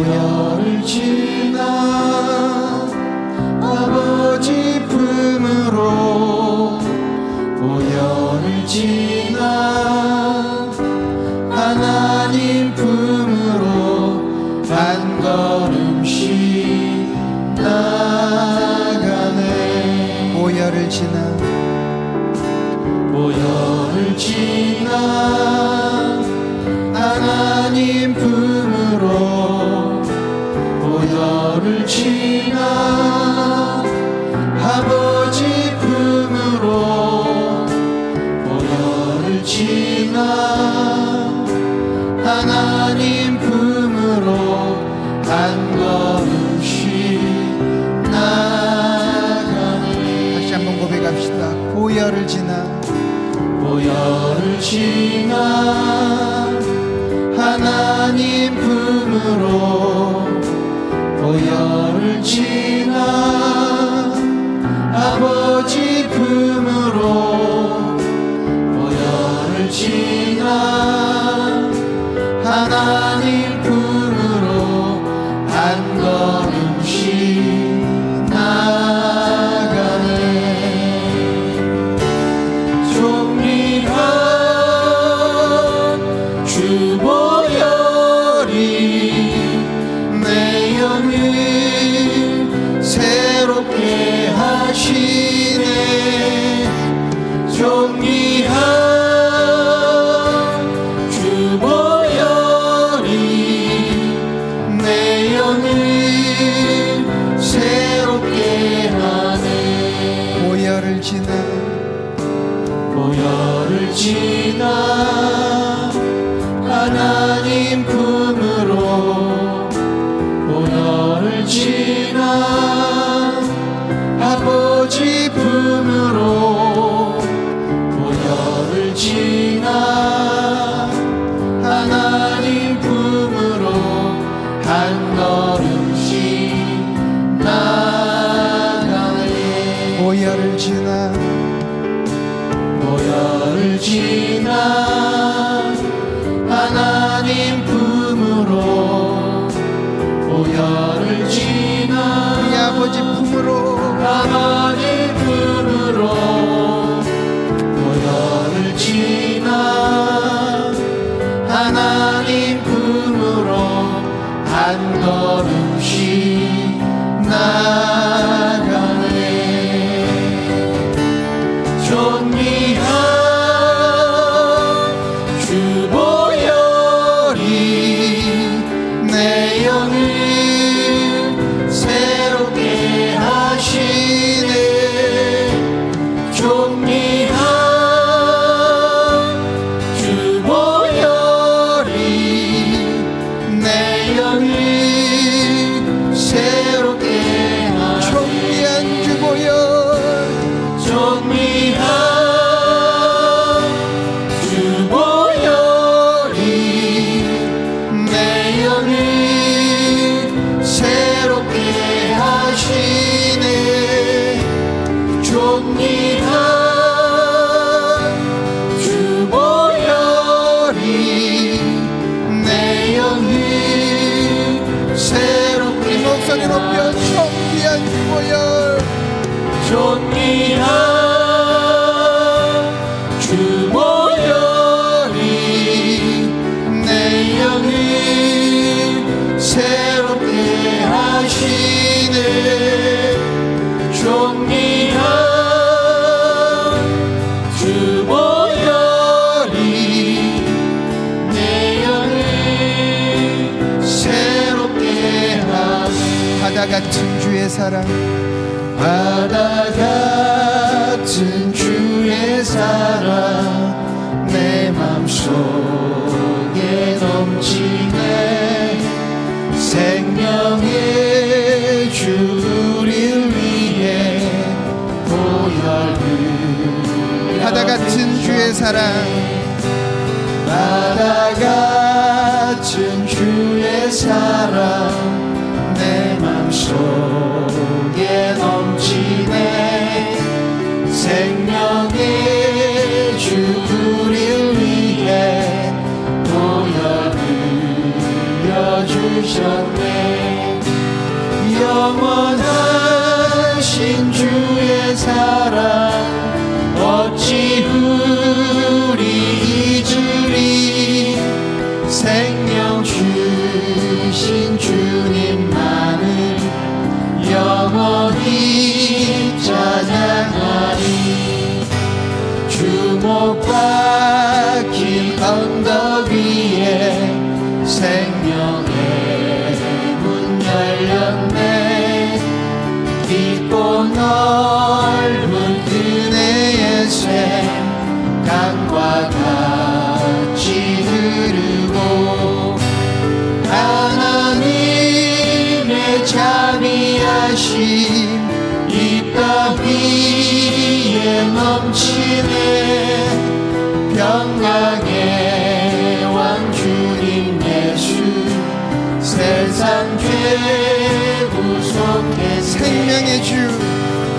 보혈을 지나 아버지 품으로 보혈을 지나 하나님 품으로 한 걸음씩 나가네. 보혈을 지나 보혈을 지나 하나님 품으로 보혈을 지나 아버지 품으로 보혈을 지나 하나님 품으로 한 걸음씩 나가네. 다시 한번 고백합시다. 보혈을 지나 보혈을 지나 하나님 품으로 보혈을 지나 아버지 품으로 보혈을 지나 하나님 품으로 한 걸음씩 나가네. 존귀한 주 보혈이 내 영을 새롭게 하시네. 존귀한 주 보혈이 내 영을 새롭게 하네. 보혈을 지나 보혈을 지나 하나님 품으로 보혈을 지나 아버지 품으로 보혈을 지나 하나님 품으로 한 걸음씩 나가네. 보혈을 지나 보혈을 지나 하나님 품으로 보혈을 지나 우리 아버지 품으로 아버지 품으로 보혈을 지나 하나님 품으로 한 걸음씩 나가네. 존귀한 주 보혈이 내 영을 새롭게 하시네. 존귀한 주 보혈이 내 영을 새롭게 하시네. 존귀한 주 보혈 존귀한 주 보혈이 내 영을 새롭게 하시네. 존귀한 주 보혈이 내 영을 새롭게 목소리 높여 존귀한 주 보혈 존귀한 주 보혈이 내 영을 새롭게 하시네. 존귀한 주 보혈이 내 영을 새롭게 하네. 바다 같은 주의 사랑 바다 같은 주의 사랑 내 맘속에 넘치네. 생명의 주 우리를 위해 보혈 바다 같은 주의 사랑 바다 같은 주의 사랑 내 맘속에 넘치네. 생명의 주 우리를 위해 보혈 흘려주셨네.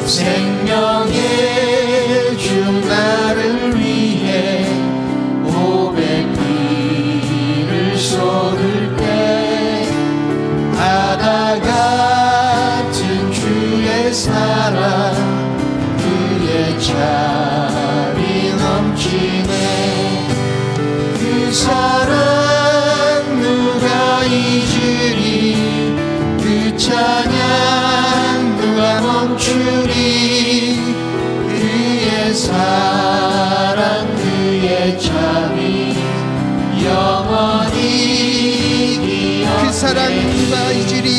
생명의 주 나를 위해 고백비를 쏟을 때 바다 같은 주의 사랑 그의 자비 넘치네 그 사랑 누가 잊으리 그 찬양 누가 멈추리 그의 사랑 그의 자비 영원히 기억되리 그 사랑 누가 잊으리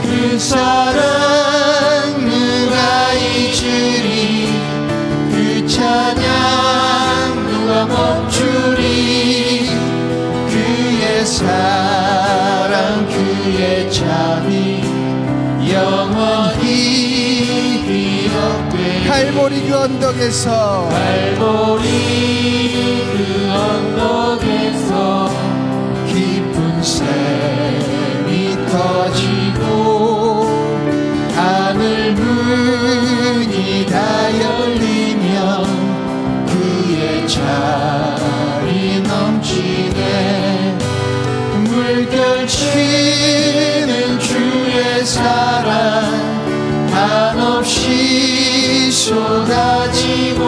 그 사랑 누가 잊으리 그 찬양 누가 멈추리 그의 사랑 그의 자비 영원히 기억되리 갈보리 그 언덕에서 갈보리 그 언덕에서 깊은 샘이 터지고 하늘 문이 다 열리면 그의 자리 넘치네 물결치는 주의 사랑 한없이 쏟아지고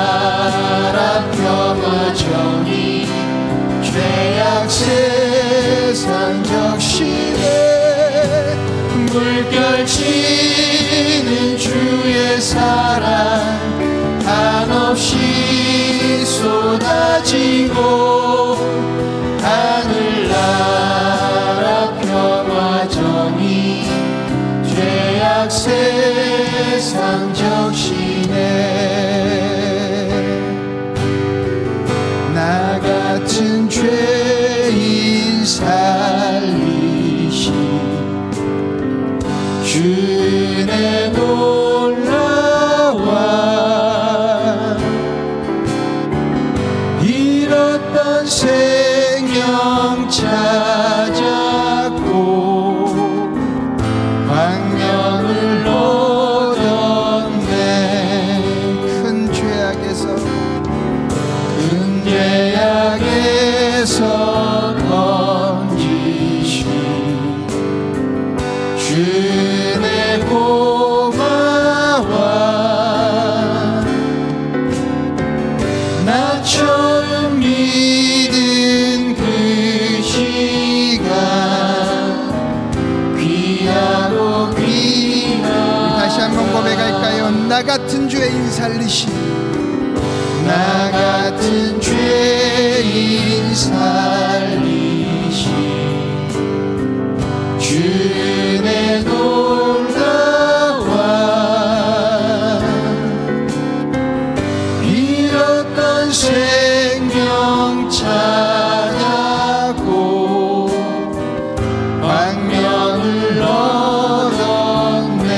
하늘나라 평화 정의 죄악 세상 적시네 물결치는 주의 사랑 한없이 쏟아지고 하늘나라 평화 정의 죄악 세상 적시네 나 같은 죄인 살리시 주의 놀라와 잃었던 생명 찾았고 광명을 얻었네 큰 죄악에서 큰 죄악에서 건지시 주의 고마워 나 처음 믿은 그 시간 귀하고 귀한 다시 한번 고백할까요? 나 같은 죄인 살리시 나 같은 죄인 살리시 주의 놀라와 잃었던 생명 찾았고 광명을 얻었네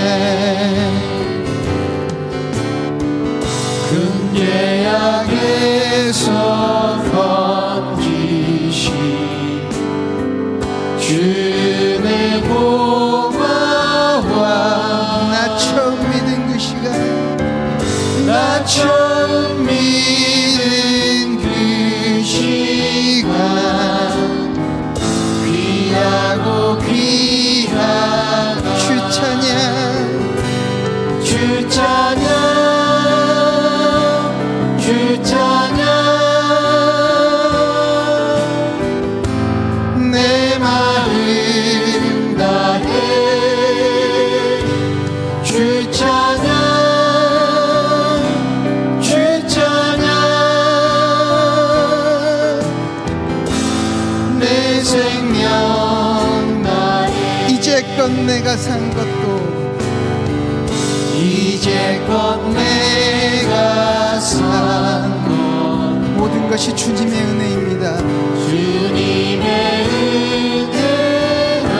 큰 죄악에서 건지시 주의 고마워 나 처음 믿은 그 시간 나 처음 믿은 그 시간 귀하고 귀한 주 찬양 주 찬양 주 찬양 내 마음 다해 주 찬양 주 찬양 내 생명 다해 이제껏 내가 산 것도 이제껏 내가 산 것 모든 것이 주님의 은혜입니다 주님의 은혜라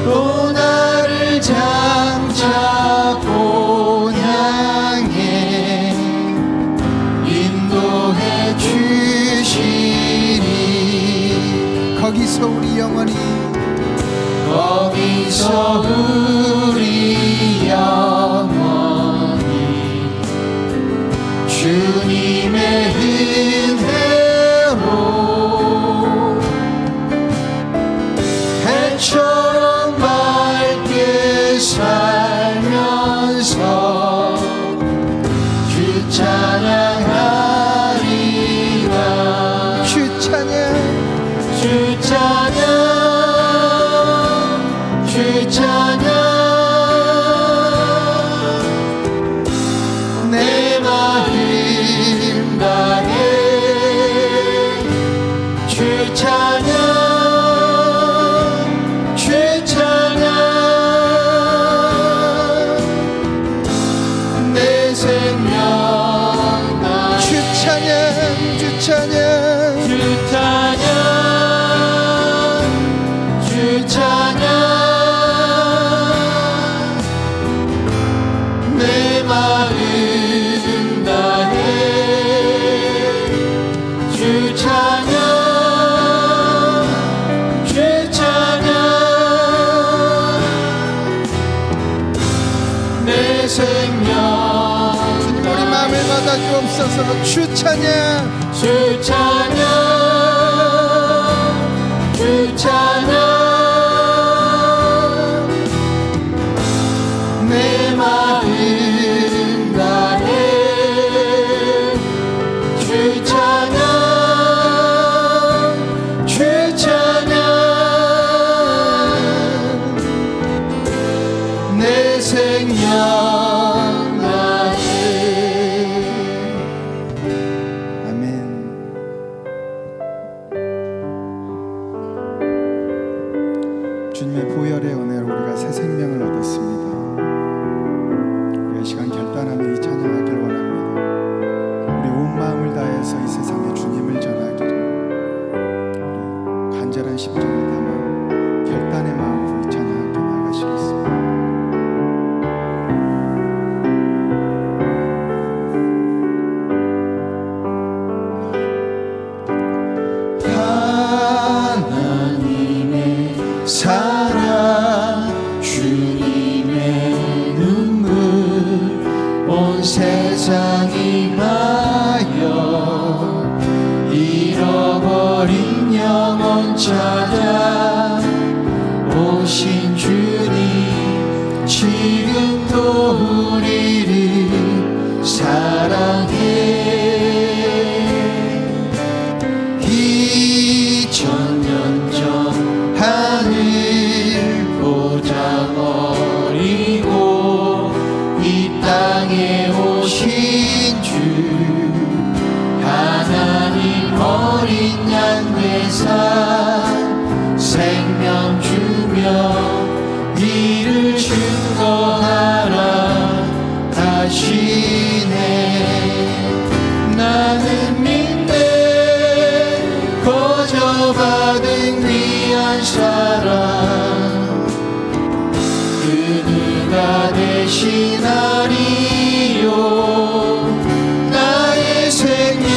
또 나를 장차 본향해 인도해 주시니 거기서 우리 영원히 주님의 은혜로 해처럼 밝게 살면서 주 찬양하리라. 주 찬양, 주 찬양, 주 찬양. 내 마음 다해 주 찬양, 주 찬양. 내 생명 다해 주 찬양, 주 찬양, 주 찬양, 주 찬양. 내 마음 다해 주 찬양, 주 찬양. 내 생명 주님 우리 마음을 받아 주옵소서. 주 찬양, 주 찬양, 주 찬양. 내 마음 다해 주 찬양, 주 찬양. 내 생명 다해. 아멘. 주님의 보혈의 은혜로 우리가 새 생명을 얻었습니다. 우리가 이 시간 결단하며 이 찬양하길 원합니다. 우리 온 마음을 다해서 이 세상에 주님을 전하기를 우리 간절한 심정을 담아 결단의 마음으로 이 찬양하며 나가시겠습니다. 하나님의 사랑, 주님의 눈물, 온 세상이 마여 잃어버린 영혼 찾아 오신 주님, 지금도 우리를 사랑해. 2000년 전 하늘 보좌 버리고 이 땅에 오신 주, 하나님 어린 양 되사 생명 주며 이를 증거하라 하시네. 나는 믿네 거저받은 귀한 사랑, 그 누가 대신하리요. 나의 생명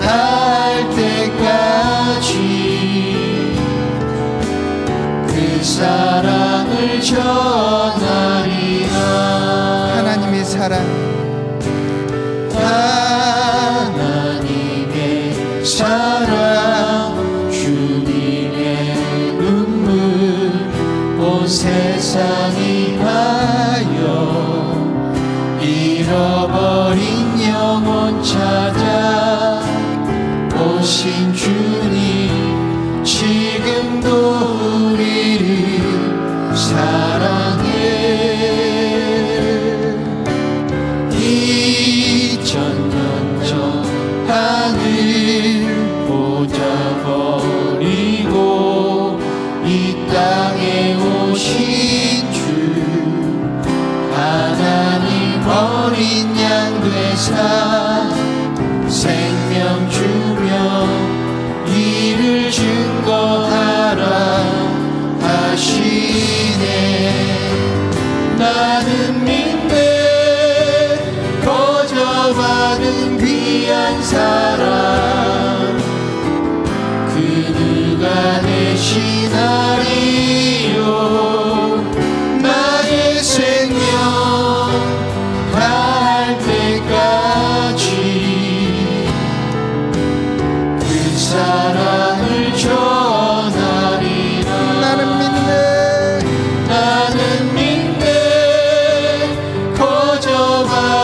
다할 때까지 그 사랑을 전하리라. 하나님의 사랑, 하나님의 사랑, 주님의 눈물, 온 세상이 하여 잃어버린 영혼 찾아 오신 주님, 지금도 우리를 사랑해. 2000년 전 하늘 보좌 버리고 이 땅에 오신 주, 하나님 어린 양 되사 생명 주며 이를 증거하라 하시네. 나는 믿네 거저받은 귀한 사랑, 그 누가 대신하리요. 나의 생명 다할 때까지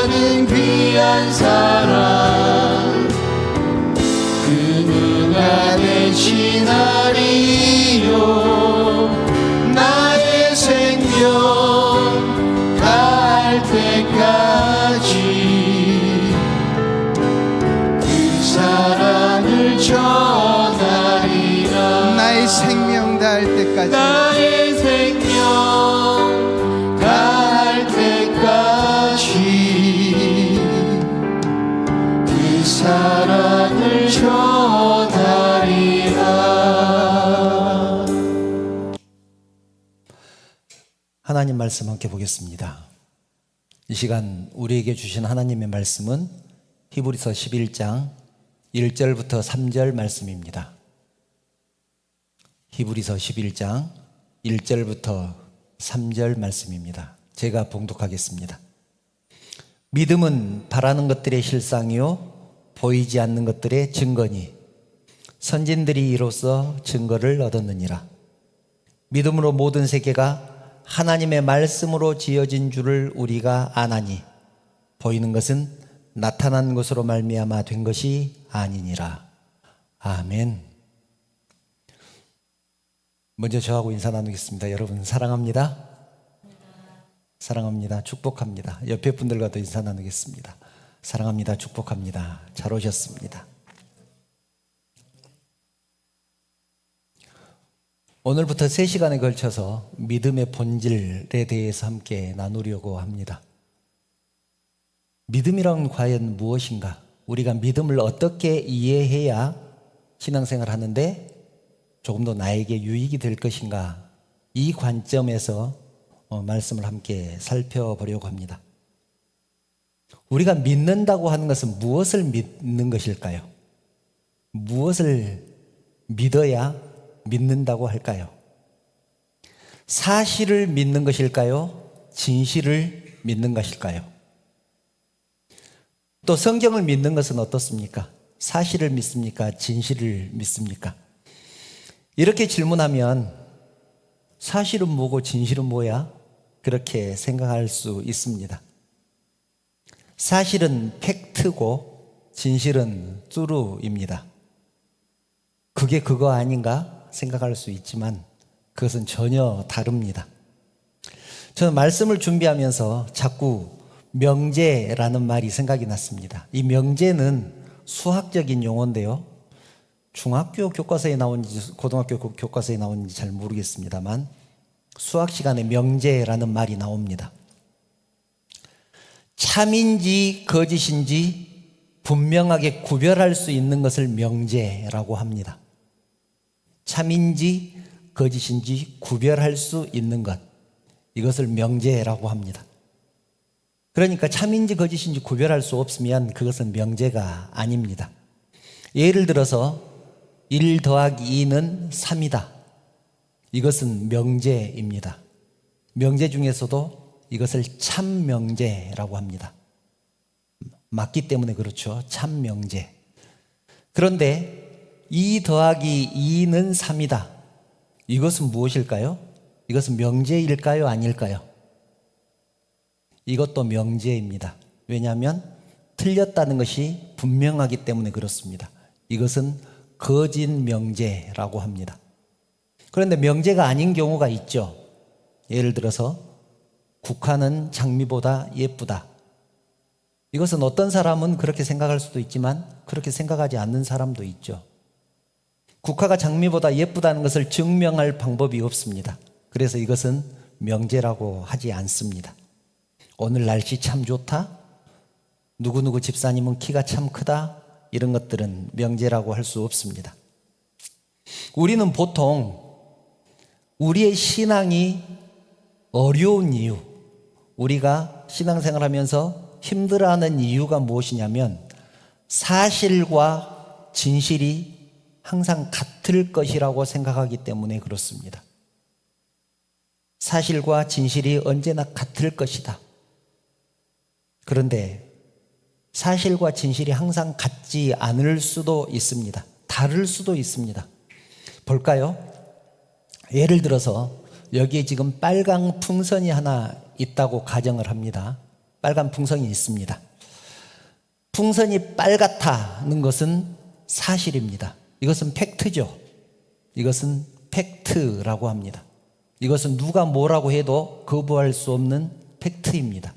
인정받은 귀한 사랑 그 누가 대신하리요 나의 생명 갈 때까지 그 사랑을 전하리라 나의 생명 다할 때까지 나의 생명 갈 때까지 그 사랑을 전하리라. 하나님 말씀 함께 보겠습니다. 이 시간 우리에게 주신 하나님의 말씀은 히브리서 11장 1절부터 3절 말씀입니다. 히브리서 11장 1절부터 3절 말씀입니다. 제가 봉독하겠습니다. 믿음은 바라는 것들의 실상이요 보이지 않는 것들의 증거니 선진들이 이로써 증거를 얻었느니라. 믿음으로 모든 세계가 하나님의 말씀으로 지어진 줄을 우리가 아나니 보이는 것은 나타난 것으로 말미암아 된 것이 아니니라. 아멘. 먼저 저하고 인사 나누겠습니다. 여러분 사랑합니다. 사랑합니다. 축복합니다. 옆에 분들과도 인사 나누겠습니다. 사랑합니다. 축복합니다. 잘 오셨습니다. 오늘부터 3시간에 걸쳐서 믿음의 본질에 대해서 함께 나누려고 합니다. 믿음이란 과연 무엇인가? 우리가 믿음을 어떻게 이해해야 신앙생활을 하는데 조금 더 나에게 유익이 될 것인가? 이 관점에서 말씀을 함께 살펴보려고 합니다. 우리가 믿는다고 하는 것은 무엇을 믿는 것일까요? 무엇을 믿어야 믿는다고 할까요? 사실을 믿는 것일까요? 진실을 믿는 것일까요? 또 성경을 믿는 것은 어떻습니까? 사실을 믿습니까? 진실을 믿습니까? 이렇게 질문하면 사실은 뭐고 진실은 뭐야? 그렇게 생각할 수 있습니다. 사실은 팩트고 진실은 true입니다. 그게 그거 아닌가 생각할 수 있지만 그것은 전혀 다릅니다. 저는 말씀을 준비하면서 자꾸 명제라는 말이 생각이 났습니다. 이 명제는 수학적인 용어인데요. 중학교 교과서에 나온지 고등학교 교과서에 나온지 잘 모르겠습니다만 수학 시간에 명제라는 말이 나옵니다. 참인지 거짓인지 분명하게 구별할 수 있는 것을 명제라고 합니다. 참인지 거짓인지 구별할 수 있는 것, 이것을 명제라고 합니다. 그러니까 참인지 거짓인지 구별할 수 없으면 그것은 명제가 아닙니다. 예를 들어서 1 더하기 2는 3이다. 이것은 명제입니다. 명제 중에서도 이것을 참명제라고 합니다. 맞기 때문에 그렇죠. 참명제. 그런데 2 더하기 2는 3이다. 이것은 무엇일까요? 이것은 명제일까요? 아닐까요? 이것도 명제입니다. 왜냐하면 틀렸다는 것이 분명하기 때문에 그렇습니다. 이것은 거짓 명제라고 합니다. 그런데 명제가 아닌 경우가 있죠. 예를 들어서 국화는 장미보다 예쁘다. 이것은 어떤 사람은 그렇게 생각할 수도 있지만 그렇게 생각하지 않는 사람도 있죠. 국화가 장미보다 예쁘다는 것을 증명할 방법이 없습니다. 그래서 이것은 명제라고 하지 않습니다. 오늘 날씨 참 좋다. 누구누구 집사님은 키가 참 크다. 이런 것들은 명제라고 할 수 없습니다. 우리는 보통 우리의 신앙이 어려운 이유, 우리가 신앙생활 하면서 힘들어하는 이유가 무엇이냐면 사실과 진실이 항상 같을 것이라고 생각하기 때문에 그렇습니다. 사실과 진실이 언제나 같을 것이다. 그런데 사실과 진실이 항상 같지 않을 수도 있습니다. 다를 수도 있습니다. 볼까요? 예를 들어서 여기에 지금 빨강 풍선이 하나 있다고 가정을 합니다. 빨간 풍선이 있습니다. 풍선이 빨갛다는 것은 사실입니다. 이것은 팩트죠. 이것은 팩트라고 합니다. 이것은 누가 뭐라고 해도 거부할 수 없는 팩트입니다.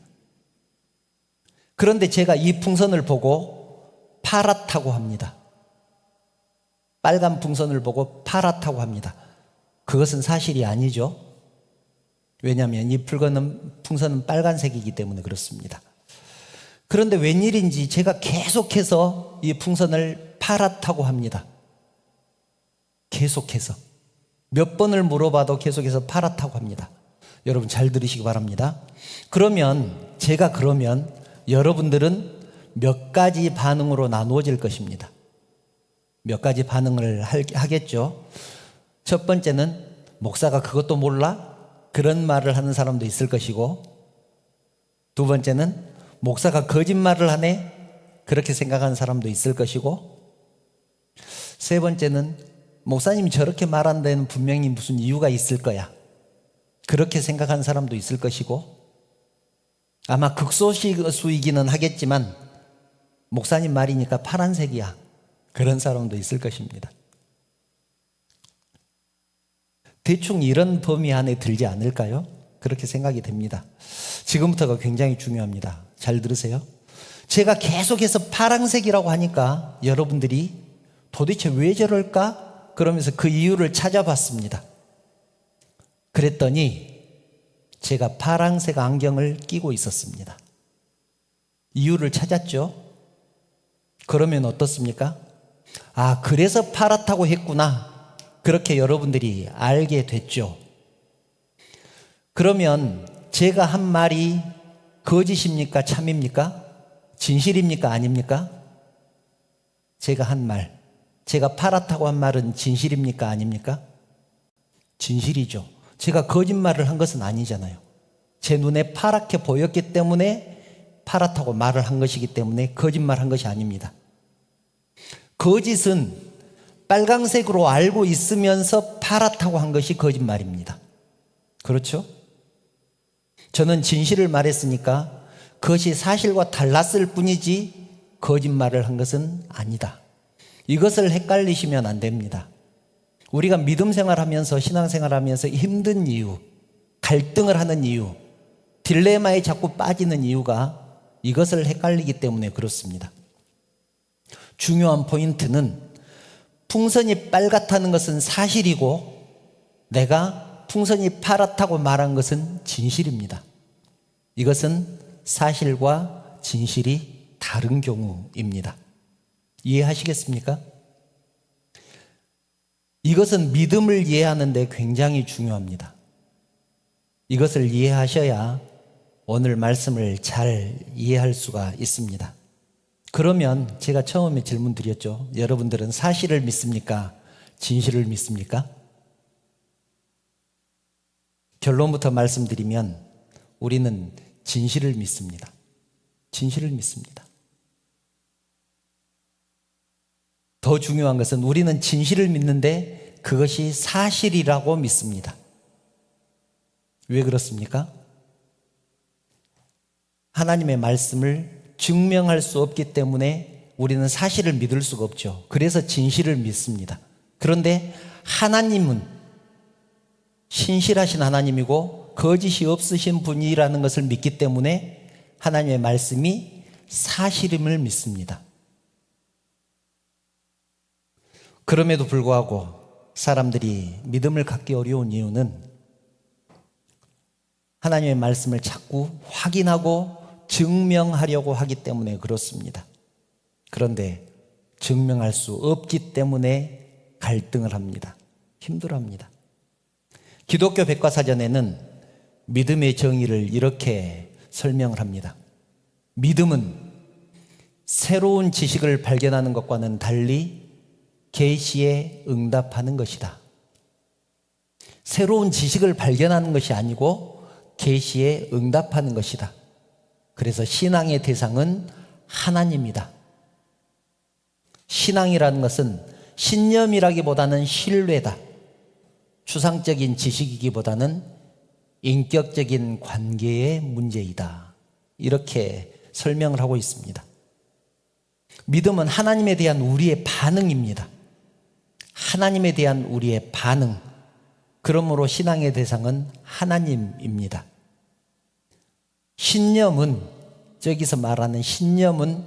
그런데 제가 이 풍선을 보고 파랗다고 합니다. 빨간 풍선을 보고 파랗다고 합니다. 그것은 사실이 아니죠. 왜냐하면 이 풍선은 빨간색이기 때문에 그렇습니다. 그런데 웬일인지 제가 계속해서 이 풍선을 파랗다고 합니다. 계속해서. 몇 번을 물어봐도 계속해서 파랗다고 합니다. 여러분 잘 들으시기 바랍니다. 그러면 여러분들은 몇 가지 반응으로 나누어질 것입니다. 몇 가지 반응을 하겠죠. 첫 번째는 목사가 그것도 몰라? 그런 말을 하는 사람도 있을 것이고, 두 번째는 목사가 거짓말을 하네? 그렇게 생각하는 사람도 있을 것이고, 세 번째는 목사님이 저렇게 말한 데는 분명히 무슨 이유가 있을 거야. 그렇게 생각하는 사람도 있을 것이고, 아마 극소수이기는 하겠지만 목사님 말이니까 파란색이야. 그런 사람도 있을 것입니다. 대충 이런 범위 안에 들지 않을까요? 그렇게 생각이 됩니다. 지금부터가 굉장히 중요합니다. 잘 들으세요. 제가 계속해서 파란색이라고 하니까 여러분들이 도대체 왜 저럴까? 그러면서 그 이유를 찾아봤습니다. 그랬더니 제가 파란색 안경을 끼고 있었습니다. 이유를 찾았죠. 그러면 어떻습니까? 아, 그래서 파랗다고 했구나. 그렇게 여러분들이 알게 됐죠. 그러면 제가 한 말이 거짓입니까? 참입니까? 진실입니까? 아닙니까? 제가 한 말, 제가 파랗다고 한 말은 진실입니까? 아닙니까? 진실이죠. 제가 거짓말을 한 것은 아니잖아요. 제 눈에 파랗게 보였기 때문에 파랗다고 말을 한 것이기 때문에 거짓말한 것이 아닙니다. 거짓은 빨강색으로 알고 있으면서 파랗다고 한 것이 거짓말입니다. 그렇죠? 저는 진실을 말했으니까 그것이 사실과 달랐을 뿐이지 거짓말을 한 것은 아니다. 이것을 헷갈리시면 안 됩니다. 우리가 믿음 생활하면서 신앙생활하면서 힘든 이유, 갈등을 하는 이유, 딜레마에 자꾸 빠지는 이유가 이것을 헷갈리기 때문에 그렇습니다. 중요한 포인트는 풍선이 빨갛다는 것은 사실이고 내가 풍선이 파랗다고 말한 것은 진실입니다. 이것은 사실과 진실이 다른 경우입니다. 이해하시겠습니까? 이것은 믿음을 이해하는 데 굉장히 중요합니다. 이것을 이해하셔야 오늘 말씀을 잘 이해할 수가 있습니다. 그러면 제가 처음에 질문 드렸죠. 여러분들은 사실을 믿습니까? 진실을 믿습니까? 결론부터 말씀드리면 우리는 진실을 믿습니다. 진실을 믿습니다. 더 중요한 것은 우리는 진실을 믿는데 그것이 사실이라고 믿습니다. 왜 그렇습니까? 하나님의 말씀을 증명할 수 없기 때문에 우리는 사실을 믿을 수가 없죠. 그래서 진실을 믿습니다. 그런데 하나님은 신실하신 하나님이고 거짓이 없으신 분이라는 것을 믿기 때문에 하나님의 말씀이 사실임을 믿습니다. 그럼에도 불구하고 사람들이 믿음을 갖기 어려운 이유는 하나님의 말씀을 자꾸 확인하고 증명하려고 하기 때문에 그렇습니다. 그런데 증명할 수 없기 때문에 갈등을 합니다. 힘들어합니다. 기독교 백과사전에는 믿음의 정의를 이렇게 설명을 합니다. 믿음은 새로운 지식을 발견하는 것과는 달리 계시에 응답하는 것이다. 새로운 지식을 발견하는 것이 아니고 계시에 응답하는 것이다. 그래서 신앙의 대상은 하나님이다. 신앙이라는 것은 신념이라기보다는 신뢰다. 추상적인 지식이기보다는 인격적인 관계의 문제이다. 이렇게 설명을 하고 있습니다. 믿음은 하나님에 대한 우리의 반응입니다. 하나님에 대한 우리의 반응. 그러므로 신앙의 대상은 하나님입니다. 신념은, 저기서 말하는 신념은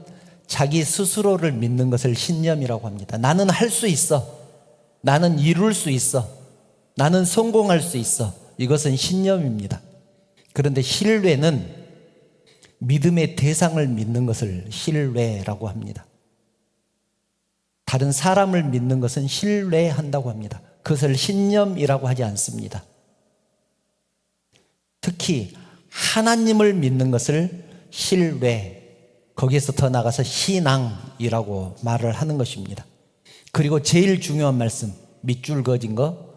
자기 스스로를 믿는 것을 신념이라고 합니다. 나는 할 수 있어. 나는 이룰 수 있어. 나는 성공할 수 있어. 이것은 신념입니다. 그런데 신뢰는 믿음의 대상을 믿는 것을 신뢰라고 합니다. 다른 사람을 믿는 것은 신뢰한다고 합니다. 그것을 신념이라고 하지 않습니다. 특히 하나님을 믿는 것을 신뢰, 거기에서 더 나가서 신앙이라고 말을 하는 것입니다. 그리고 제일 중요한 말씀, 밑줄 그어진 거,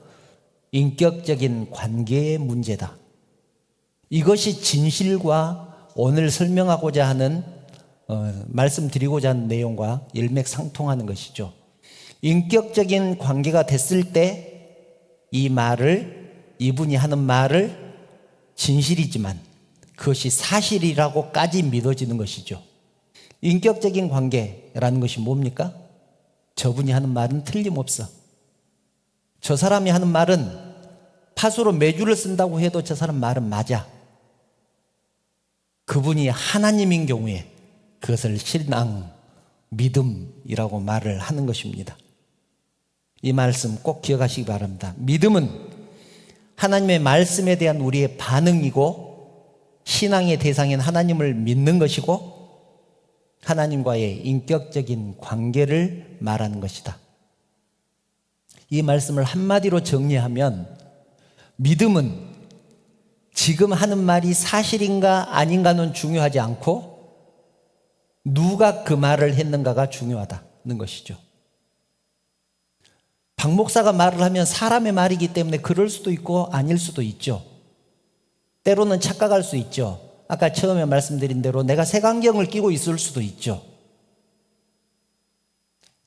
인격적인 관계의 문제다. 이것이 진실과 오늘 설명하고자 하는 말씀드리고자 하는 내용과 일맥상통하는 것이죠. 인격적인 관계가 됐을 때 이 말을, 이분이 하는 말을 진실이지만 그것이 사실이라고까지 믿어지는 것이죠. 인격적인 관계라는 것이 뭡니까? 저분이 하는 말은 틀림없어. 저 사람이 하는 말은 팥으로 메주를 쓴다고 해도 저 사람 말은 맞아. 그분이 하나님인 경우에 그것을 신앙, 믿음이라고 말을 하는 것입니다. 이 말씀 꼭 기억하시기 바랍니다. 믿음은 하나님의 말씀에 대한 우리의 반응이고, 신앙의 대상인 하나님을 믿는 것이고, 하나님과의 인격적인 관계를 말하는 것이다. 이 말씀을 한마디로 정리하면, 믿음은 지금 하는 말이 사실인가 아닌가는 중요하지 않고 누가 그 말을 했는가가 중요하다는 것이죠. 박 목사가 말을 하면 사람의 말이기 때문에 그럴 수도 있고 아닐 수도 있죠. 때로는 착각할 수 있죠. 아까 처음에 말씀드린 대로 내가 색안경을 끼고 있을 수도 있죠.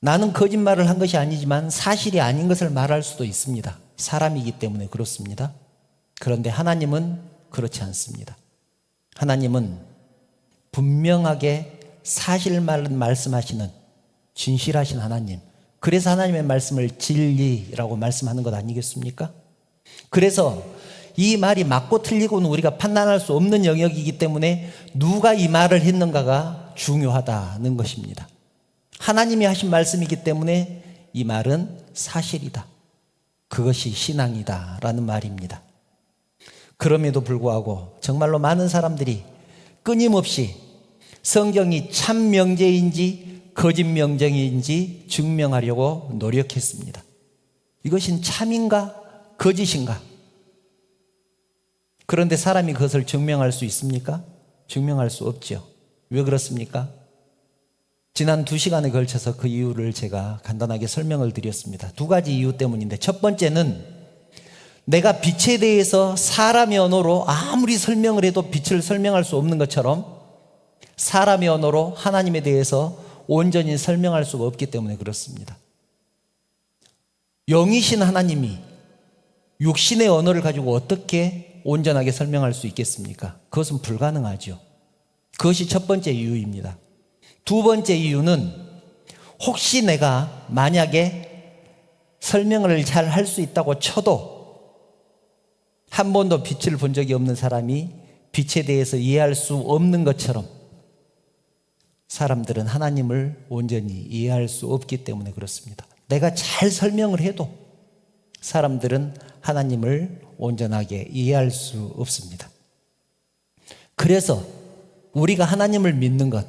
나는 거짓말을 한 것이 아니지만 사실이 아닌 것을 말할 수도 있습니다. 사람이기 때문에 그렇습니다. 그런데 하나님은 그렇지 않습니다. 하나님은 분명하게 사실만 말씀하시는 진실하신 하나님. 그래서 하나님의 말씀을 진리라고 말씀하는 것 아니겠습니까? 그래서 이 말이 맞고 틀리고는 우리가 판단할 수 없는 영역이기 때문에 누가 이 말을 했는가가 중요하다는 것입니다. 하나님이 하신 말씀이기 때문에 이 말은 사실이다. 그것이 신앙이다라는 말입니다. 그럼에도 불구하고 정말로 많은 사람들이 끊임없이 성경이 참 명제인지 거짓 명제인지 증명하려고 노력했습니다. 이것은 참인가 거짓인가? 그런데 사람이 그것을 증명할 수 있습니까? 증명할 수 없죠. 왜 그렇습니까? 지난 2시간에 걸쳐서 그 이유를 제가 간단하게 설명을 드렸습니다. 2가지 이유 때문인데, 첫 번째는 내가 빛에 대해서 사람의 언어로 아무리 설명을 해도 빛을 설명할 수 없는 것처럼 사람의 언어로 하나님에 대해서 온전히 설명할 수가 없기 때문에 그렇습니다. 영이신 하나님이 육신의 언어를 가지고 어떻게 온전하게 설명할 수 있겠습니까? 그것은 불가능하죠. 그것이 첫 번째 이유입니다. 두 번째 이유는 혹시 내가 만약에 설명을 잘 할 수 있다고 쳐도 한 번도 빛을 본 적이 없는 사람이 빛에 대해서 이해할 수 없는 것처럼 사람들은 하나님을 온전히 이해할 수 없기 때문에 그렇습니다. 내가 잘 설명을 해도 사람들은 하나님을 온전하게 이해할 수 없습니다. 그래서 우리가 하나님을 믿는 것,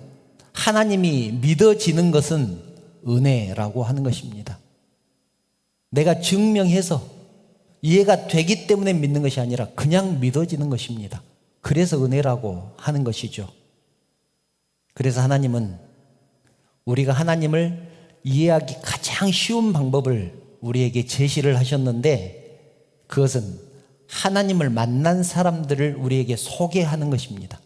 하나님이 믿어지는 것은 은혜라고 하는 것입니다. 내가 증명해서 이해가 되기 때문에 믿는 것이 아니라 그냥 믿어지는 것입니다. 그래서 은혜라고 하는 것이죠. 그래서 하나님은 우리가 하나님을 이해하기 가장 쉬운 방법을 우리에게 제시를 하셨는데, 그것은 하나님을 만난 사람들을 우리에게 소개하는 것입니다.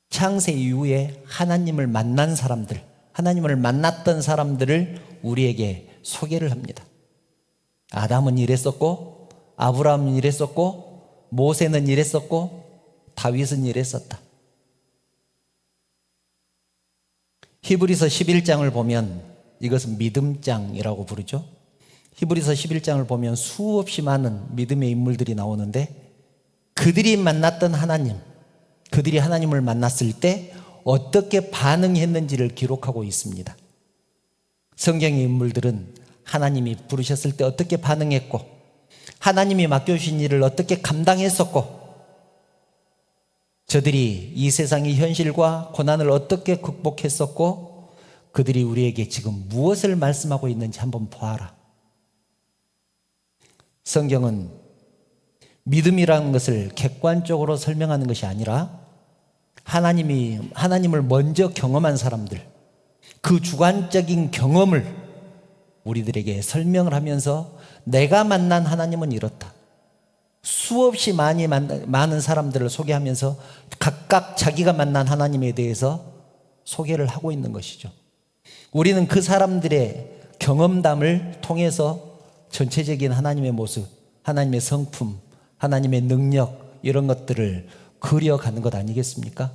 창세 이후에 하나님을 만난 사람들, 하나님을 만났던 사람들을 우리에게 소개를 합니다. 아담은 이랬었고, 아브라함은 이랬었고, 모세는 이랬었고, 다윗은 이랬었다. 히브리서 11장을 보면 이것은 믿음장이라고 부르죠. 히브리서 11장을 보면 수없이 많은 믿음의 인물들이 나오는데 그들이 만났던 하나님, 그들이 하나님을 만났을 때 어떻게 반응했는지를 기록하고 있습니다. 성경의 인물들은 하나님이 부르셨을 때 어떻게 반응했고 하나님이 맡겨주신 일을 어떻게 감당했었고 저들이 이 세상의 현실과 고난을 어떻게 극복했었고 그들이 우리에게 지금 무엇을 말씀하고 있는지 한번 보아라. 성경은 믿음이라는 것을 객관적으로 설명하는 것이 아니라 하나님을 먼저 경험한 사람들, 그 주관적인 경험을 우리들에게 설명을 하면서 내가 만난 하나님은 이렇다. 수없이 많은 사람들을 소개하면서 각각 자기가 만난 하나님에 대해서 소개를 하고 있는 것이죠. 우리는 그 사람들의 경험담을 통해서 전체적인 하나님의 모습, 하나님의 성품, 하나님의 능력 이런 것들을 그려가는 것 아니겠습니까?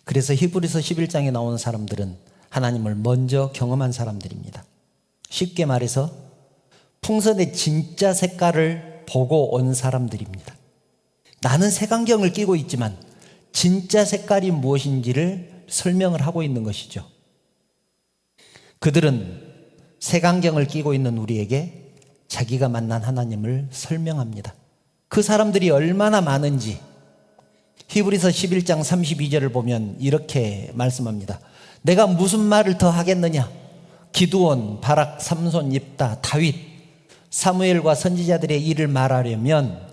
그래서 히브리서 11장에 나오는 사람들은 하나님을 먼저 경험한 사람들입니다. 쉽게 말해서 풍선의 진짜 색깔을 보고 온 사람들입니다. 나는 색안경을 끼고 있지만 진짜 색깔이 무엇인지를 설명을 하고 있는 것이죠. 그들은 색안경을 끼고 있는 우리에게 자기가 만난 하나님을 설명합니다. 그 사람들이 얼마나 많은지 히브리서 11장 32절을 보면 이렇게 말씀합니다. 내가 무슨 말을 더 하겠느냐? 기드온, 바락, 삼손, 옙다, 다윗, 사무엘과 선지자들의 일을 말하려면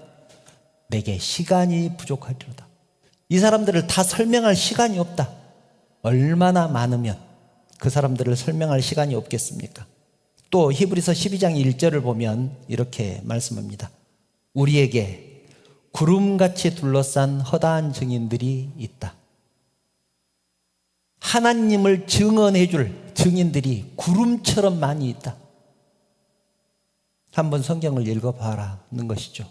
내게 시간이 부족하리로다. 이 사람들을 다 설명할 시간이 없다. 얼마나 많으면 그 사람들을 설명할 시간이 없겠습니까? 또 히브리서 12장 1절을 보면 이렇게 말씀합니다. 우리에게 구름같이 둘러싼 허다한 증인들이 있다. 하나님을 증언해 줄 증인들이 구름처럼 많이 있다. 한번 성경을 읽어봐라는 것이죠.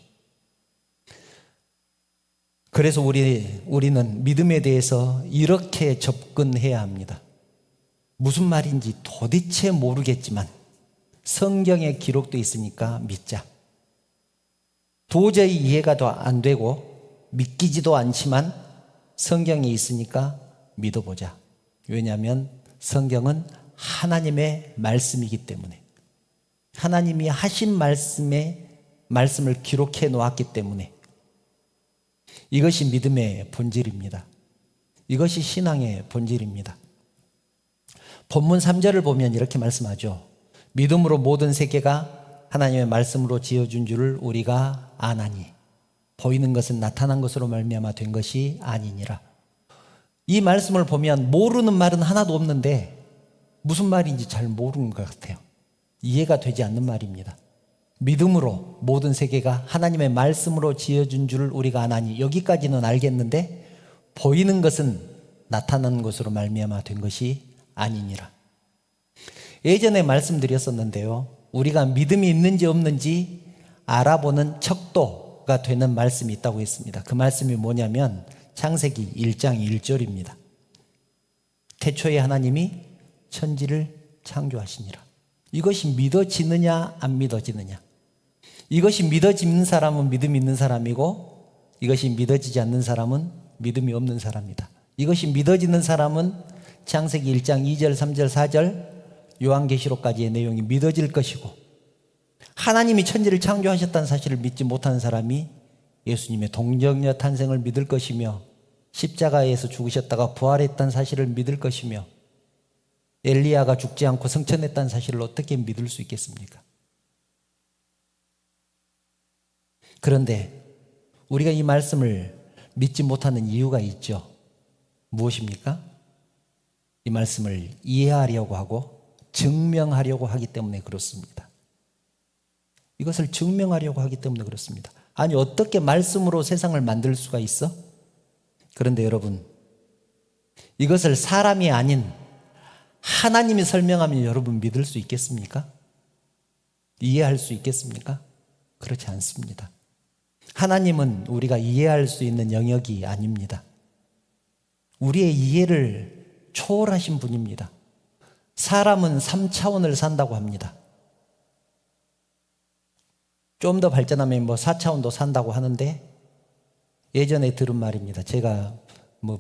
그래서 우리는 믿음에 대해서 이렇게 접근해야 합니다. 무슨 말인지 도대체 모르겠지만 성경에 기록되어 있으니까 믿자. 도저히 이해가 안 되고 믿기지도 않지만 성경에 있으니까 믿어보자. 왜냐하면 성경은 하나님의 말씀이기 때문에, 하나님이 하신 말씀을 기록해 놓았기 때문에 이것이 믿음의 본질입니다. 이것이 신앙의 본질입니다. 본문 3절을 보면 이렇게 말씀하죠. 믿음으로 모든 세계가 하나님의 말씀으로 지어준 줄을 우리가 아나니 보이는 것은 나타난 것으로 말미암아 된 것이 아니니라. 이 말씀을 보면 모르는 말은 하나도 없는데 무슨 말인지 잘 모르는 것 같아요. 이해가 되지 않는 말입니다. 믿음으로 모든 세계가 하나님의 말씀으로 지어준 줄을 우리가 아나니, 여기까지는 알겠는데 보이는 것은 나타난 것으로 말미암아 된 것이 아니니라. 예전에 말씀드렸었는데요, 우리가 믿음이 있는지 없는지 알아보는 척도가 되는 말씀이 있다고 했습니다. 그 말씀이 뭐냐면 창세기 1장 1절입니다. 태초에 하나님이 천지를 창조하시니라. 이것이 믿어지느냐 안 믿어지느냐, 이것이 믿어지는 사람은 믿음이 있는 사람이고 이것이 믿어지지 않는 사람은 믿음이 없는 사람이다. 이것이 믿어지는 사람은 창세기 1장 2절 3절 4절 요한계시록까지의 내용이 믿어질 것이고, 하나님이 천지를 창조하셨다는 사실을 믿지 못하는 사람이 예수님의 동정녀 탄생을 믿을 것이며 십자가에서 죽으셨다가 부활했다는 사실을 믿을 것이며 엘리야가 죽지 않고 승천했다는 사실을 어떻게 믿을 수 있겠습니까? 그런데 우리가 이 말씀을 믿지 못하는 이유가 있죠. 무엇입니까? 이 말씀을 이해하려고 하고 증명하려고 하기 때문에 그렇습니다. 이것을 증명하려고 하기 때문에 그렇습니다. 아니, 어떻게 말씀으로 세상을 만들 수가 있어? 그런데 여러분, 이것을 사람이 아닌 하나님이 설명하면 여러분 믿을 수 있겠습니까? 이해할 수 있겠습니까? 그렇지 않습니다. 하나님은 우리가 이해할 수 있는 영역이 아닙니다. 우리의 이해를 초월하신 분입니다. 사람은 3차원을 산다고 합니다. 좀 더 발전하면 4차원도 산다고 하는데, 예전에 들은 말입니다. 제가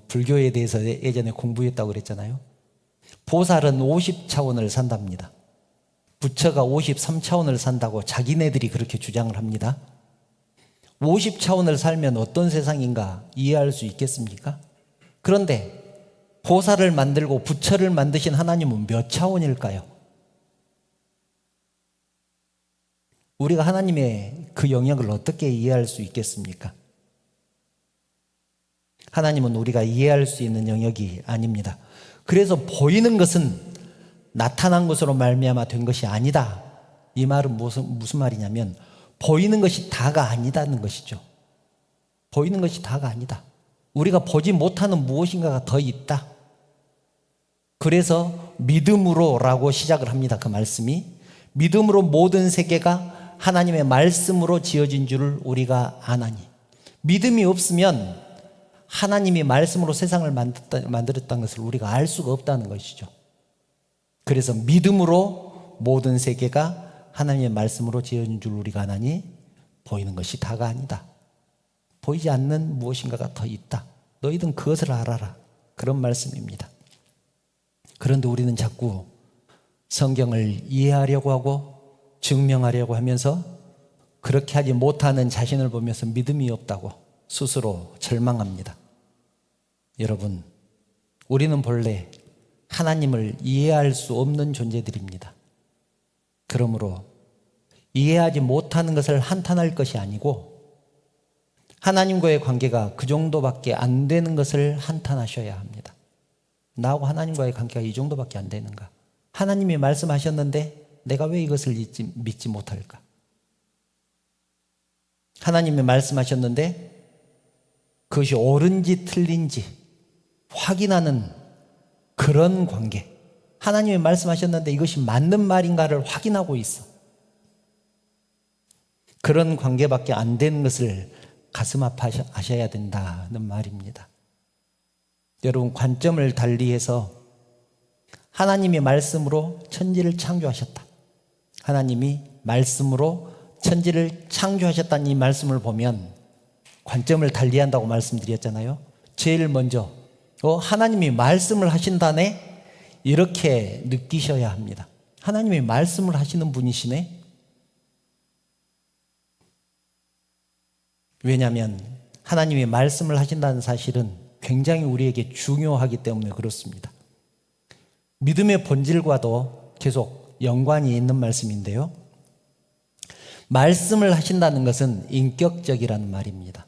불교에 대해서 예전에 공부했다고 그랬잖아요. 보살은 50차원을 산답니다. 부처가 53차원을 산다고 자기네들이 그렇게 주장을 합니다. 50차원을 살면 어떤 세상인가 이해할 수 있겠습니까? 그런데 보살을 만들고 부처를 만드신 하나님은 몇 차원일까요? 우리가 하나님의 그 영역을 어떻게 이해할 수 있겠습니까? 하나님은 우리가 이해할 수 있는 영역이 아닙니다. 그래서 보이는 것은 나타난 것으로 말미암아 된 것이 아니다. 이 말은 무슨 말이냐면, 보이는 것이 다가 아니다는 것이죠. 보이는 것이 다가 아니다. 우리가 보지 못하는 무엇인가가 더 있다. 그래서 믿음으로라고 시작을 합니다. 그 말씀이 믿음으로 모든 세계가 하나님의 말씀으로 지어진 줄을 우리가 아나니. 믿음이 없으면 하나님이 말씀으로 세상을 만들었다는 것을 우리가 알 수가 없다는 것이죠. 그래서 믿음으로 모든 세계가 하나님의 말씀으로 지어진 줄 우리가 아나니 보이는 것이 다가 아니다. 보이지 않는 무엇인가가 더 있다. 너희들은 그것을 알아라. 그런 말씀입니다. 그런데 우리는 자꾸 성경을 이해하려고 하고 증명하려고 하면서 그렇게 하지 못하는 자신을 보면서 믿음이 없다고 스스로 절망합니다. 여러분, 우리는 본래 하나님을 이해할 수 없는 존재들입니다. 그러므로 이해하지 못하는 것을 한탄할 것이 아니고 하나님과의 관계가 그 정도밖에 안 되는 것을 한탄하셔야 합니다. 나하고 하나님과의 관계가 이 정도밖에 안 되는가? 하나님이 말씀하셨는데 내가 왜 이것을 믿지 못할까? 하나님이 말씀하셨는데 그것이 옳은지 틀린지 확인하는 그런 관계. 하나님이 말씀하셨는데 이것이 맞는 말인가를 확인하고 있어. 그런 관계밖에 안 되는 것을 가슴 아파하셔야 된다는 말입니다. 여러분, 관점을 달리해서 하나님이 말씀으로 천지를 창조하셨다. 하나님이 말씀으로 천지를 창조하셨다는 이 말씀을 보면 관점을 달리한다고 말씀드렸잖아요. 제일 먼저 하나님이 말씀을 하신다네 이렇게 느끼셔야 합니다. 하나님이 말씀을 하시는 분이시네. 왜냐하면 하나님이 말씀을 하신다는 사실은 굉장히 우리에게 중요하기 때문에 그렇습니다. 믿음의 본질과도 계속 연관이 있는 말씀인데요. 말씀을 하신다는 것은 인격적이라는 말입니다.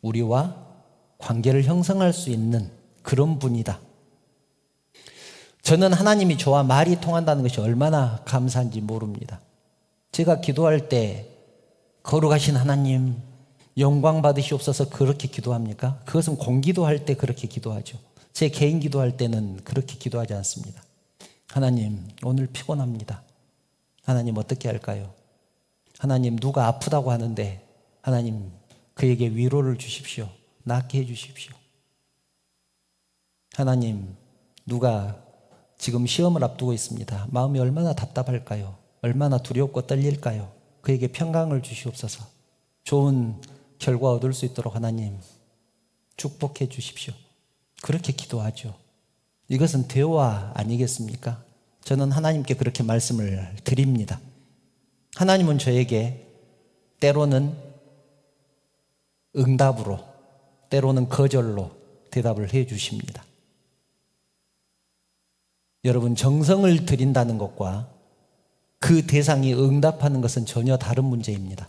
우리와 관계를 형성할 수 있는 그런 분이다. 저는 하나님이 저와 말이 통한다는 것이 얼마나 감사한지 모릅니다. 제가 기도할 때 거룩하신 하나님 영광 받으시옵소서 그렇게 기도합니까? 그것은 공기도할 때 그렇게 기도하죠. 제 개인 기도할 때는 그렇게 기도하지 않습니다. 하나님, 오늘 피곤합니다. 하나님, 어떻게 할까요? 하나님, 누가 아프다고 하는데 하나님, 그에게 위로를 주십시오. 낫게 해주십시오. 하나님, 누가 지금 시험을 앞두고 있습니다. 마음이 얼마나 답답할까요? 얼마나 두렵고 떨릴까요? 그에게 평강을 주시옵소서. 좋은 결과 얻을 수 있도록 하나님 축복해 주십시오. 그렇게 기도하죠. 이것은 대화 아니겠습니까? 저는 하나님께 그렇게 말씀을 드립니다. 하나님은 저에게 때로는 응답으로, 때로는 거절로 대답을 해 주십니다. 여러분, 정성을 들인다는 것과 그 대상이 응답하는 것은 전혀 다른 문제입니다.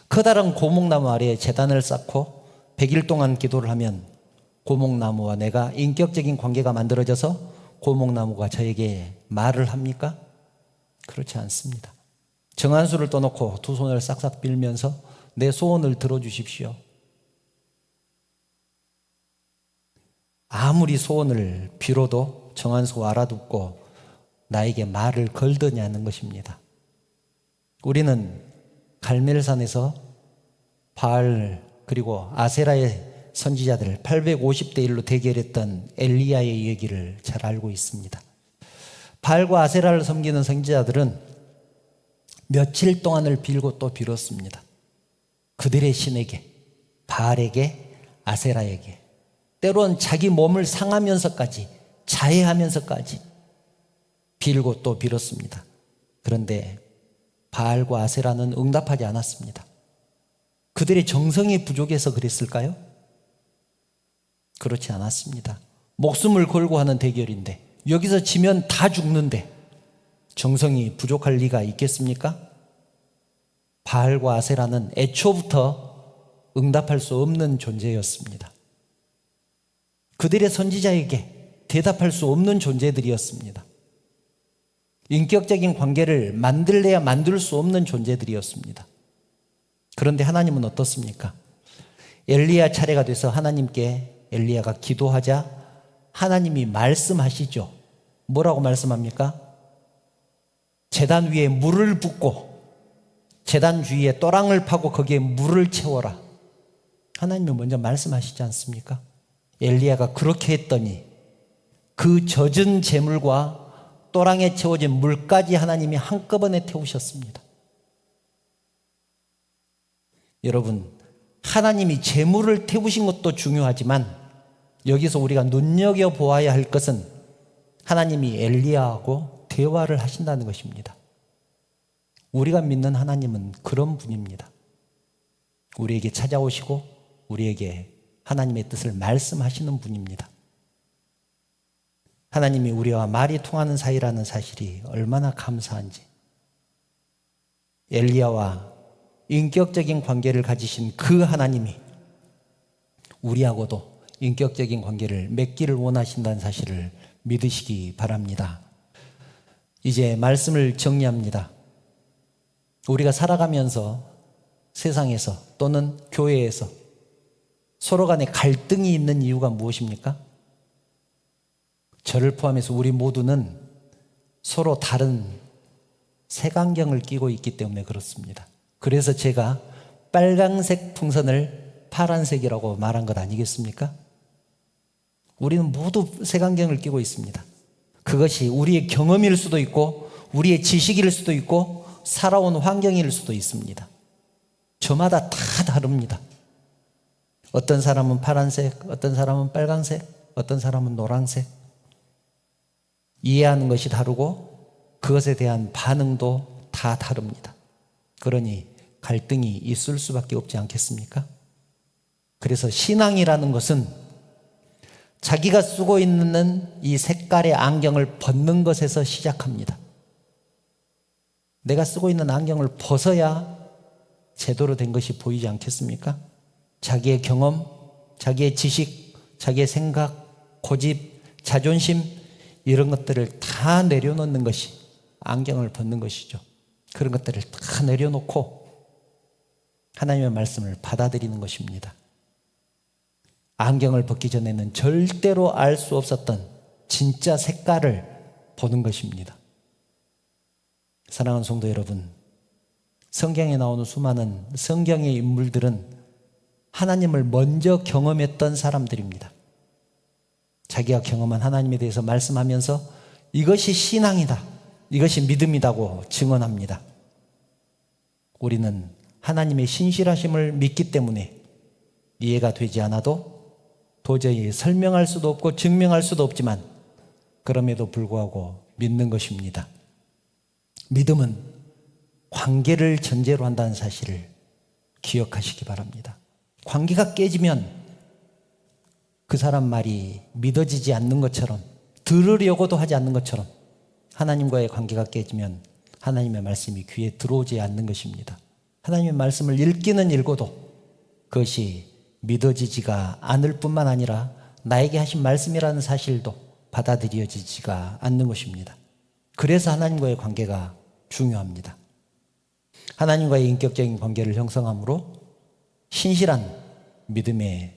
커다란 고목나무 아래에 제단을 쌓고 100일 동안 기도를 하면 고목나무와 내가 인격적인 관계가 만들어져서 고목나무가 저에게 말을 합니까? 그렇지 않습니다. 정한수를 떠놓고 두 손을 싹싹 빌면서 내 소원을 들어주십시오. 아무리 소원을 빌어도 정한수가 알아듣고 나에게 말을 걸더냐는 것입니다. 우리는 갈멜산에서 바알 그리고 아세라의 선지자들 850대 1로 대결했던 엘리야의 얘기를 잘 알고 있습니다. 바알과 아세라를 섬기는 선지자들은 며칠 동안을 빌고 또 빌었습니다. 그들의 신에게, 바알에게, 아세라에게, 때론 자기 몸을 상하면서까지, 자해하면서까지 빌고 또 빌었습니다. 그런데 바알과 아세라는 응답하지 않았습니다. 그들의 정성이 부족해서 그랬을까요? 그렇지 않았습니다. 목숨을 걸고 하는 대결인데, 여기서 지면 다 죽는데 정성이 부족할 리가 있겠습니까? 바알과 아세라는 애초부터 응답할 수 없는 존재였습니다. 그들의 선지자에게 대답할 수 없는 존재들이었습니다. 인격적인 관계를 만들래야 만들 수 없는 존재들이었습니다. 그런데 하나님은 어떻습니까? 엘리야 차례가 돼서 하나님께 엘리야가 기도하자 하나님이 말씀하시죠. 뭐라고 말씀합니까? 제단 위에 물을 붓고 제단 주위에 또랑을 파고 거기에 물을 채워라. 하나님이 먼저 말씀하시지 않습니까? 엘리야가 그렇게 했더니 그 젖은 재물과 또랑에 채워진 물까지 하나님이 한꺼번에 태우셨습니다. 여러분, 하나님이 재물을 태우신 것도 중요하지만 여기서 우리가 눈여겨보아야 할 것은 하나님이 엘리야하고 대화를 하신다는 것입니다. 우리가 믿는 하나님은 그런 분입니다. 우리에게 찾아오시고 우리에게 하나님의 뜻을 말씀하시는 분입니다. 하나님이 우리와 말이 통하는 사이라는 사실이 얼마나 감사한지. 엘리야와 인격적인 관계를 가지신 그 하나님이 우리하고도 인격적인 관계를 맺기를 원하신다는 사실을 믿으시기 바랍니다. 이제 말씀을 정리합니다. 우리가 살아가면서 세상에서 또는 교회에서 서로 간에 갈등이 있는 이유가 무엇입니까? 저를 포함해서 우리 모두는 서로 다른 색안경을 끼고 있기 때문에 그렇습니다. 그래서 제가 빨강색 풍선을 파란색이라고 말한 것 아니겠습니까? 우리는 모두 색안경을 끼고 있습니다. 그것이 우리의 경험일 수도 있고 우리의 지식일 수도 있고 살아온 환경일 수도 있습니다. 저마다 다 다릅니다. 어떤 사람은 파란색, 어떤 사람은 빨간색, 어떤 사람은 노란색. 이해하는 것이 다르고 그것에 대한 반응도 다 다릅니다. 그러니 갈등이 있을 수밖에 없지 않겠습니까? 그래서 신앙이라는 것은 자기가 쓰고 있는 이 색깔의 안경을 벗는 것에서 시작합니다. 내가 쓰고 있는 안경을 벗어야 제대로 된 것이 보이지 않겠습니까? 자기의 경험, 자기의 지식, 자기의 생각, 고집, 자존심 이런 것들을 다 내려놓는 것이 안경을 벗는 것이죠. 그런 것들을 다 내려놓고 하나님의 말씀을 받아들이는 것입니다. 안경을 벗기 전에는 절대로 알 수 없었던 진짜 색깔을 보는 것입니다. 사랑하는 성도 여러분, 성경에 나오는 수많은 성경의 인물들은 하나님을 먼저 경험했던 사람들입니다. 자기가 경험한 하나님에 대해서 말씀하면서 이것이 신앙이다, 이것이 믿음이라고 증언합니다. 우리는 하나님의 신실하심을 믿기 때문에 이해가 되지 않아도 도저히 설명할 수도 없고 증명할 수도 없지만 그럼에도 불구하고 믿는 것입니다. 믿음은 관계를 전제로 한다는 사실을 기억하시기 바랍니다. 관계가 깨지면 그 사람 말이 믿어지지 않는 것처럼, 들으려고도 하지 않는 것처럼 하나님과의 관계가 깨지면 하나님의 말씀이 귀에 들어오지 않는 것입니다. 하나님의 말씀을 읽기는 읽어도 그것이 믿어지지가 않을 뿐만 아니라 나에게 하신 말씀이라는 사실도 받아들여지지가 않는 것입니다. 그래서 하나님과의 관계가 중요합니다. 하나님과의 인격적인 관계를 형성함으로 신실한 믿음의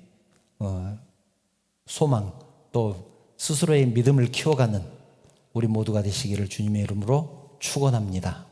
소망, 또 스스로의 믿음을 키워가는 우리 모두가 되시기를 주님의 이름으로 축원합니다.